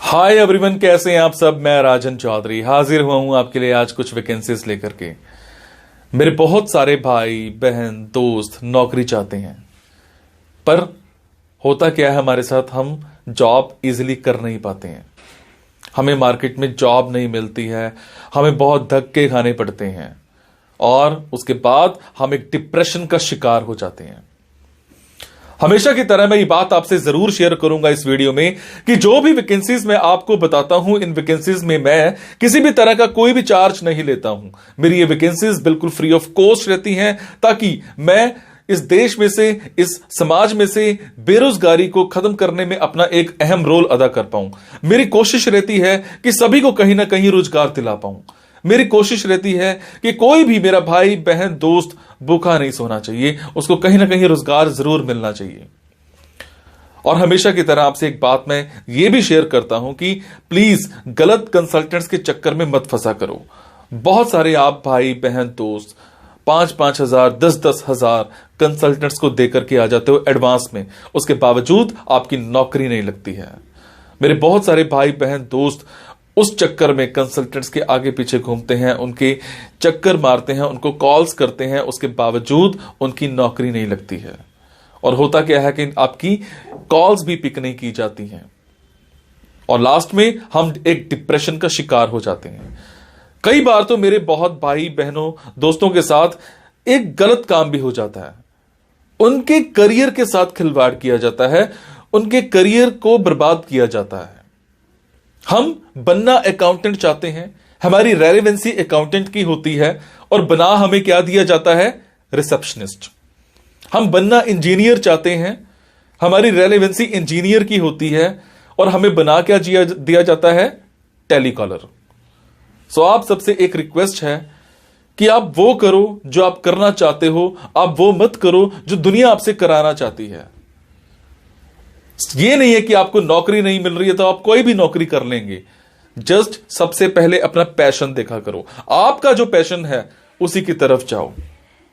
Hi everyone, कैसे हैं आप सब। मैं राजन चौधरी हाजिर हुआ हूं आपके लिए आज कुछ वैकेंसीज लेकर के। मेरे बहुत सारे भाई बहन दोस्त नौकरी चाहते हैं, पर होता क्या है हमारे साथ, हम जॉब इजीली कर नहीं पाते हैं। हमें मार्केट में जॉब नहीं मिलती है, हमें बहुत धक्के खाने पड़ते हैं और उसके बाद हम एक डिप्रेशन का शिकार हो जाते हैं। हमेशा की तरह मैं ये बात आपसे जरूर शेयर करूंगा इस वीडियो में कि जो भी वैकेंसीज मैं आपको बताता हूं, इन वैकेंसीज में मैं किसी भी तरह का कोई भी चार्ज नहीं लेता हूं। मेरी ये वैकेंसीज बिल्कुल फ्री ऑफ कॉस्ट रहती हैं, ताकि मैं इस देश में से, इस समाज में से बेरोजगारी को खत्म करने में अपना एक अहम रोल अदा कर पाऊं। मेरी कोशिश रहती है कि सभी को कहीं ना कहीं रोजगार दिला पाऊं। मेरी कोशिश रहती है कि कोई भी मेरा भाई बहन दोस्त भूखा नहीं सोना चाहिए, उसको कहीं ना कहीं रोजगार जरूर मिलना चाहिए। और हमेशा की तरह आपसे एक बात मैं ये भी शेयर करता हूं कि प्लीज गलत कंसल्टेंट्स के चक्कर में मत फंसा करो। बहुत सारे आप भाई बहन दोस्त 5-5 हजार 10-10 हजार कंसल्टेंट्स को देकर के आ जाते हो एडवांस में, उसके बावजूद आपकी नौकरी नहीं लगती है। मेरे बहुत सारे भाई बहन दोस्त उस चक्कर में कंसल्टेंट्स के आगे पीछे घूमते हैं, उनके चक्कर मारते हैं, उनको कॉल्स करते हैं, उसके बावजूद उनकी नौकरी नहीं लगती है। और होता क्या है कि आपकी कॉल्स भी पिक नहीं की जाती हैं और लास्ट में हम एक डिप्रेशन का शिकार हो जाते हैं। कई बार तो मेरे बहुत भाई बहनों दोस्तों के साथ एक गलत काम भी हो जाता है, उनके करियर के साथ खिलवाड़ किया जाता है, उनके करियर को बर्बाद किया जाता है। हम बनना अकाउंटेंट चाहते हैं, हमारी रेलेवेंसी अकाउंटेंट की होती है और बना हमें क्या दिया जाता है, रिसेप्शनिस्ट। हम बनना इंजीनियर चाहते हैं, हमारी रेलेवेंसी इंजीनियर की होती है और हमें बना क्या दिया जाता है, टेलीकॉलर। सो आप सबसे एक रिक्वेस्ट है कि आप वो करो जो आप करना चाहते हो, आप वो मत करो जो दुनिया आपसे कराना चाहती है। ये नहीं है कि आपको नौकरी नहीं मिल रही है तो आप कोई भी नौकरी कर लेंगे। जस्ट सबसे पहले अपना पैशन देखा करो, आपका जो पैशन है उसी की तरफ जाओ।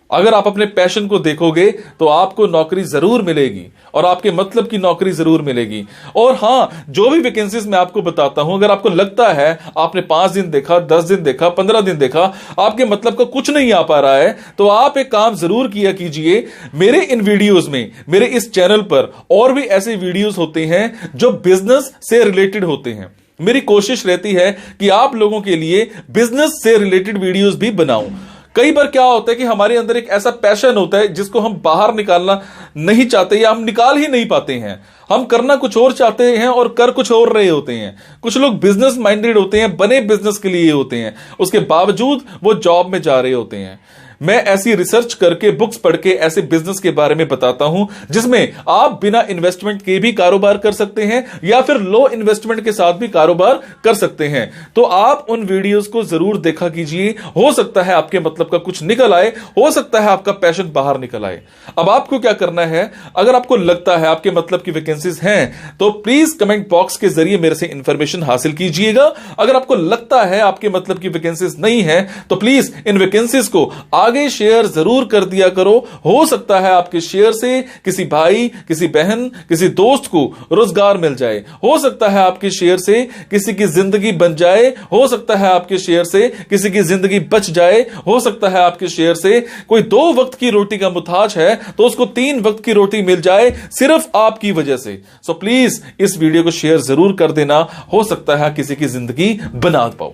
अगर आप अपने पैशन को देखोगे तो आपको नौकरी जरूर मिलेगी और आपके मतलब की नौकरी जरूर मिलेगी। और हां, जो भी वैकेंसीज मैं आपको बताता हूं, अगर आपको लगता है आपने 5 दिन देखा, 10 दिन देखा, 15 दिन देखा, आपके मतलब का कुछ नहीं आ पा रहा है, तो आप एक काम जरूर किया कीजिए। मेरे इन वीडियोस में, मेरे इस चैनल पर और भी ऐसे वीडियोस होते हैं जो बिजनेस से रिलेटेड होते हैं। मेरी कोशिश रहती है कि आप लोगों के लिए बिजनेस से रिलेटेड वीडियोस भी बनाऊं। कई बार क्या होता है कि हमारे अंदर एक ऐसा पैशन होता है जिसको हम बाहर निकालना नहीं चाहते या हम निकाल ही नहीं पाते हैं। हम करना कुछ और चाहते हैं और कर कुछ और रहे होते हैं। कुछ लोग बिजनेस माइंडेड होते हैं, बने बिजनेस के लिए होते हैं, उसके बावजूद वो जॉब में जा रहे होते हैं। मैं ऐसी रिसर्च करके, बुक्स पढ़ के ऐसे बिजनेस के बारे में बताता हूं जिसमें आप बिना इन्वेस्टमेंट के भी कारोबार कर सकते हैं या फिर लो इन्वेस्टमेंट के साथ भी कारोबार कर सकते हैं। तो आप उन वीडियोस को जरूर देखा कीजिए, हो सकता है आपके मतलब का कुछ निकल आए, हो सकता है आपका पैशन बाहर निकल आए। अब आपको क्या करना है, अगर आपको लगता है आपके मतलब की वैकेंसीज हैं तो प्लीज कमेंट बॉक्स के जरिए मेरे से इंफॉर्मेशन हासिल कीजिएगा। अगर आपको लगता है आपके मतलब की वैकेंसीज नहीं है तो प्लीज इन वैकेंसीज को आगे शेयर जरूर कर दिया करो। हो सकता है आपके शेयर से किसी भाई, किसी बहन, किसी दोस्त को रोजगार मिल जाए। हो सकता है आपके शेयर से किसी की जिंदगी बन जाए। हो सकता है आपके शेयर से किसी की जिंदगी बच जाए। हो सकता है आपके शेयर से कोई 2 वक्त की रोटी का मुताज है तो उसको 3 वक्त की रोटी मिल जाए, सिर्फ आपकी वजह से। सो प्लीज इस वीडियो को शेयर जरूर कर देना। हो सकता है किसी की जिंदगी बना पाओ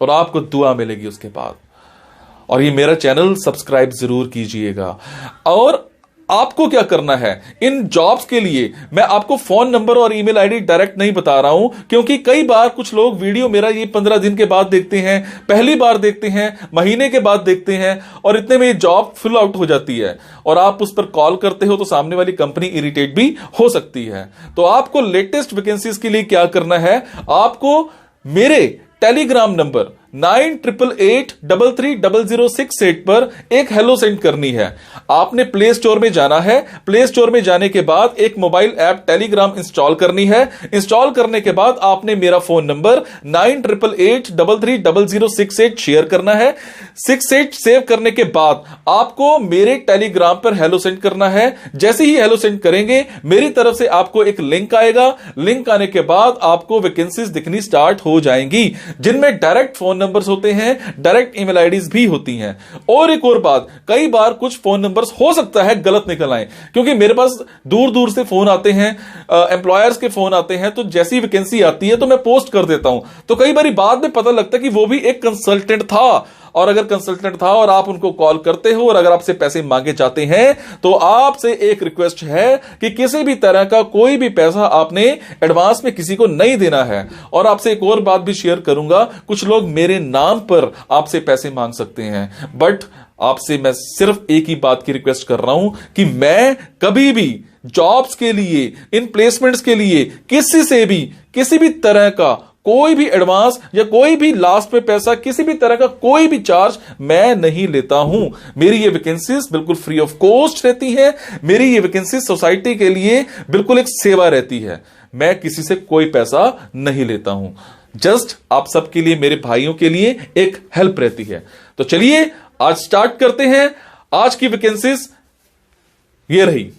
और आपको दुआ मिलेगी उसके बाद। और ये मेरा चैनल सब्सक्राइब जरूर कीजिएगा। और आपको क्या करना है, इन जॉब्स के लिए मैं आपको फोन नंबर और ईमेल आईडी डायरेक्ट नहीं बता रहा हूं, क्योंकि कई बार कुछ लोग वीडियो मेरा ये 15 दिन के बाद देखते हैं, पहली बार देखते हैं, महीने के बाद देखते हैं और इतने में ये जॉब फिल आउट हो जाती है और आप उस पर कॉल करते हो तो सामने वाली कंपनी इरिटेट भी हो सकती है। तो आपको लेटेस्ट वैकेंसीज के लिए क्या करना है, आपको मेरे टेलीग्राम नंबर 9888330068 पर एक हेलो सेंड करनी है। आपने प्ले स्टोर में जाना है, प्ले स्टोर में जाने के बाद एक मोबाइल ऐप टेलीग्राम इंस्टॉल करनी है। इंस्टॉल करने के बाद आपने मेरा फोन नंबर 9888330068 शेयर करना है। 68 सेव करने के बाद आपको मेरे टेलीग्राम पर हेलो सेंड करना है। जैसे ही हेलो सेंड करेंगे मेरी तरफ से आपको एक लिंक आएगा। लिंक आने के बाद आपको वैकेंसीज दिखनी स्टार्ट हो जाएंगी, जिनमें डायरेक्ट फोन नंबर्स होते हैं, डायरेक्ट ईमेल आईडीज भी होती हैं। और एक और बात, कई बार कुछ फोन नंबर्स हो सकता है गलत निकल आए, क्योंकि मेरे पास दूर दूर से फोन आते हैं, एम्प्लॉयर्स के फोन आते हैं, तो जैसी वैकेंसी आती है तो मैं पोस्ट कर देता हूं। तो कई बार बाद में पता लगता है कि वो भी एक कंसल्टेंट था, और अगर कंसल्टेंट था और आप उनको कॉल करते हो और अगर आपसे पैसे मांगे जाते हैं, तो आपसे एक रिक्वेस्ट है कि किसी भी तरह का कोई भी पैसा आपने एडवांस में किसी को नहीं देना है। और आपसे एक और बात भी शेयर करूंगा, कुछ लोग मेरे नाम पर आपसे पैसे मांग सकते हैं, बट आपसे मैं सिर्फ एक ही बात की रिक्वेस्ट कर रहा हूं कि मैं कभी भी जॉब्स के लिए, इन प्लेसमेंट्स के लिए किसी से भी किसी भी तरह का कोई भी एडवांस या कोई भी लास्ट में पैसा, किसी भी तरह का कोई भी चार्ज मैं नहीं लेता हूं। मेरी ये वैकेंसीज बिल्कुल फ्री ऑफ कॉस्ट रहती है। मेरी ये वैकेंसीज सोसाइटी के लिए बिल्कुल एक सेवा रहती है। मैं किसी से कोई पैसा नहीं लेता हूं, जस्ट आप सबके लिए, मेरे भाइयों के लिए एक हेल्प रहती है। तो चलिए आज स्टार्ट करते हैं। आज की वैकेंसीज ये रही।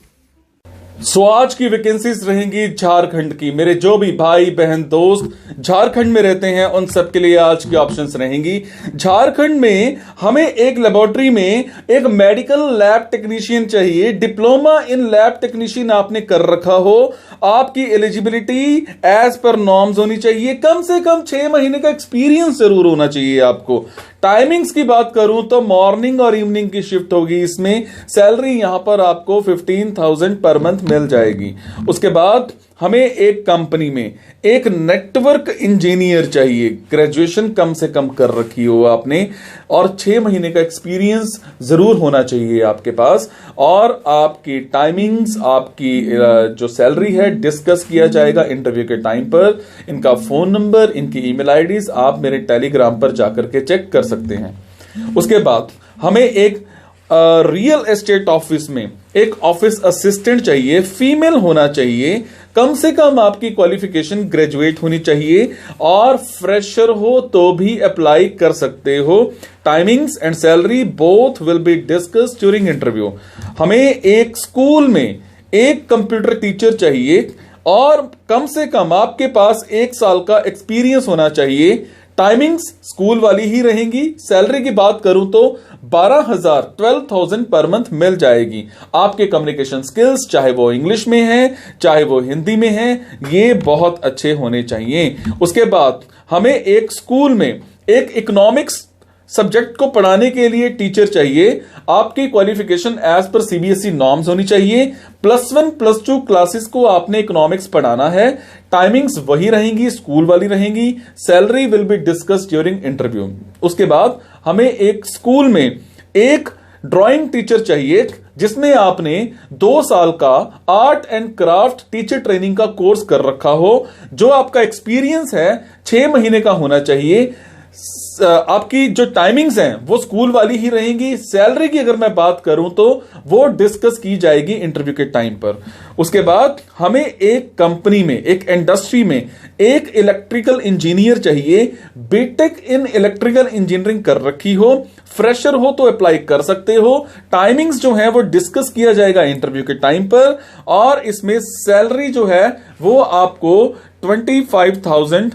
आज की वैकेंसीज रहेंगी झारखंड की। मेरे जो भी भाई बहन दोस्त झारखंड में रहते हैं उन सब के लिए आज की ऑप्शंस रहेंगी। झारखंड में हमें एक लेबोरेटरी में एक मेडिकल लैब टेक्नीशियन चाहिए। डिप्लोमा इन लैब टेक्नीशियन आपने कर रखा हो, आपकी एलिजिबिलिटी एज पर नॉर्म्स होनी चाहिए, कम से कम 6 महीने का एक्सपीरियंस जरूर होना चाहिए आपको। टाइमिंग्स की बात करूं तो मॉर्निंग और इवनिंग की शिफ्ट होगी। इसमें सैलरी यहां पर आपको 15,000 पर मंथ मिल जाएगी। उसके बाद हमें एक कंपनी में एक नेटवर्क इंजीनियर चाहिए। ग्रेजुएशन कम से कम कर रखी हो आपने और 6 महीने का एक्सपीरियंस जरूर होना चाहिए आपके पास। और आपकी टाइमिंग्स, आपकी जो सैलरी है डिस्कस किया जाएगा इंटरव्यू के टाइम पर। इनका फोन नंबर, इनकी ईमेल आईडीज आप मेरे टेलीग्राम पर जाकर के चेक कर सकते हैं। उसके बाद हमें एक रियल एस्टेट ऑफिस में एक ऑफिस असिस्टेंट चाहिए, फीमेल होना चाहिए। कम से कम आपकी क्वालिफिकेशन ग्रेजुएट होनी चाहिए और फ्रेशर हो तो भी अप्लाई कर सकते हो। Timings and salary both will be discussed during interview. हमें एक स्कूल में एक कंप्यूटर टीचर चाहिए और कम से कम आपके पास 1 साल का एक्सपीरियंस होना चाहिए। टाइमिंग्स स्कूल वाली ही रहेंगी। सैलरी की बात करूं तो 12,000 पर मंथ मिल जाएगी। आपके कम्युनिकेशन स्किल्स, चाहे वो इंग्लिश में है चाहे वो हिंदी में है, ये बहुत अच्छे होने चाहिए। उसके बाद हमें एक स्कूल में एक इकोनॉमिक्स सब्जेक्ट को पढ़ाने के लिए टीचर चाहिए। आपकी क्वालिफिकेशन एज पर सीबीएसई नॉर्म्स होनी चाहिए। +1 +2 क्लासेस को आपने इकोनॉमिक्स पढ़ाना है। टाइमिंग्स वही रहेंगी, स्कूल वाली रहेंगी। Salary will be discussed during interview. उसके बाद हमें एक स्कूल में एक ड्राइंग टीचर चाहिए जिसमें आपने 2 साल का art and craft teacher training का कोर्स कर रखा हो। जो आपका एक्सपीरियंस है 6 महीने का होना चाहिए। आपकी जो टाइमिंग्स हैं वो स्कूल वाली ही रहेंगी। सैलरी की अगर मैं बात करूं तो वो डिस्कस की जाएगी इंटरव्यू के टाइम पर। उसके बाद हमें एक कंपनी में, एक इंडस्ट्री में एक इलेक्ट्रिकल इंजीनियर चाहिए। बीटेक इन इलेक्ट्रिकल इंजीनियरिंग कर रखी हो, फ्रेशर हो तो अप्लाई कर सकते हो। टाइमिंग्स जो है वो डिस्कस किया जाएगा इंटरव्यू के टाइम पर। और इसमें सैलरी जो है वो आपको 25,000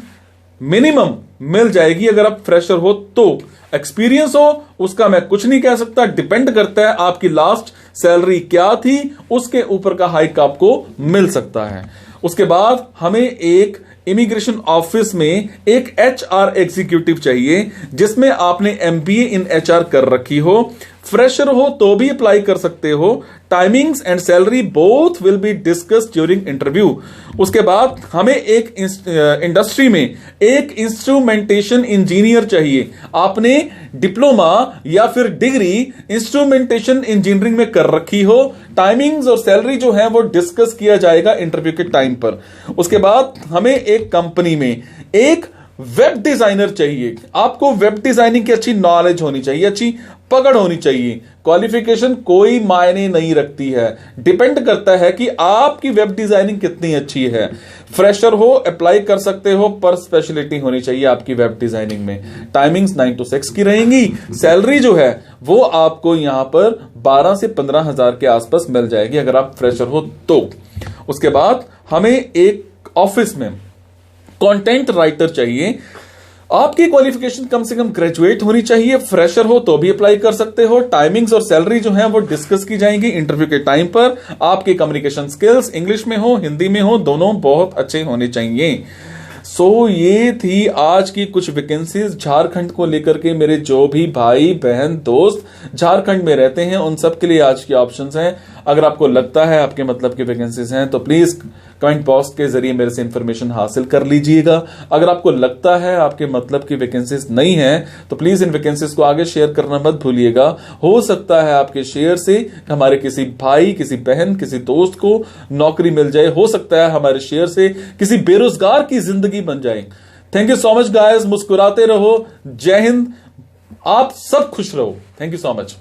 मिनिमम मिल जाएगी अगर आप फ्रेशर हो तो। एक्सपीरियंस हो उसका मैं कुछ नहीं कह सकता, डिपेंड करता है आपकी लास्ट सैलरी क्या थी, उसके ऊपर का हाइक आपको मिल सकता है। उसके बाद हमें एक इमिग्रेशन ऑफिस में एक एचआर एग्जीक्यूटिव चाहिए जिसमें आपने एमबीए इन एचआर कर रखी हो। फ्रेशर हो तो भी अप्लाई कर सकते हो। Timings and salary both will be discussed during interview. उसके बाद हमें एक इंडस्ट्री में एक इंस्ट्रूमेंटेशन इंजीनियर चाहिए। आपने डिप्लोमा या फिर डिग्री इंस्ट्रूमेंटेशन इंजीनियरिंग में कर रखी हो। टाइमिंग्स और सैलरी जो है वो डिस्कस किया जाएगा इंटरव्यू के टाइम पर। उसके बाद हमें एक कंपनी में एक वेब डिजाइनर चाहिए, आपको वेब डिजाइनिंग की अच्छी नॉलेज होनी चाहिए, अच्छी पकड़ होनी चाहिए। क्वालिफिकेशन कोई मायने नहीं रखती है, डिपेंड करता है कि आपकी वेब डिजाइनिंग कितनी अच्छी है। फ्रेशर हो अप्लाई कर सकते हो, पर स्पेशलिटी होनी चाहिए आपकी वेब डिजाइनिंग में। टाइमिंग्स 9 to 6 की रहेंगी। सैलरी जो है वो आपको यहां पर 12 से 15 हजार के आसपास मिल जाएगी अगर आप फ्रेशर हो तो। उसके बाद हमें एक ऑफिस में कंटेंट राइटर चाहिए। आपकी क्वालिफिकेशन कम से कम ग्रेजुएट होनी चाहिए। फ्रेशर हो तो भी अप्लाई कर सकते हो। टाइमिंग्स और सैलरी जो है वो डिस्कस की जाएंगी इंटरव्यू के टाइम पर। आपके कम्युनिकेशन स्किल्स इंग्लिश में हो हिंदी में हो, दोनों बहुत अच्छे होने चाहिए। ये थी आज की कुछ वैकेंसीज झारखंड को लेकर के। मेरे जो भी भाई बहन दोस्त झारखंड में रहते हैं उन सब के लिए आज की ऑप्शंस हैं। अगर आपको लगता है आपके मतलब की वैकेंसीज हैं तो प्लीज कमेंट बॉक्स के जरिए मेरे से इंफॉर्मेशन हासिल कर लीजिएगा। अगर आपको लगता है आपके मतलब की वैकेंसीज नहीं है तो प्लीज इन वैकेंसीज को आगे शेयर करना मत भूलिएगा। हो सकता है आपके शेयर से हमारे किसी भाई, किसी बहन, किसी दोस्त को नौकरी मिल जाए। हो सकता है हमारे शेयर से किसी बेरोजगार की जिंदगी बन जाए। Thank you so much guys. मुस्कुराते रहो। जय हिंद। आप सब खुश रहो। Thank you so much.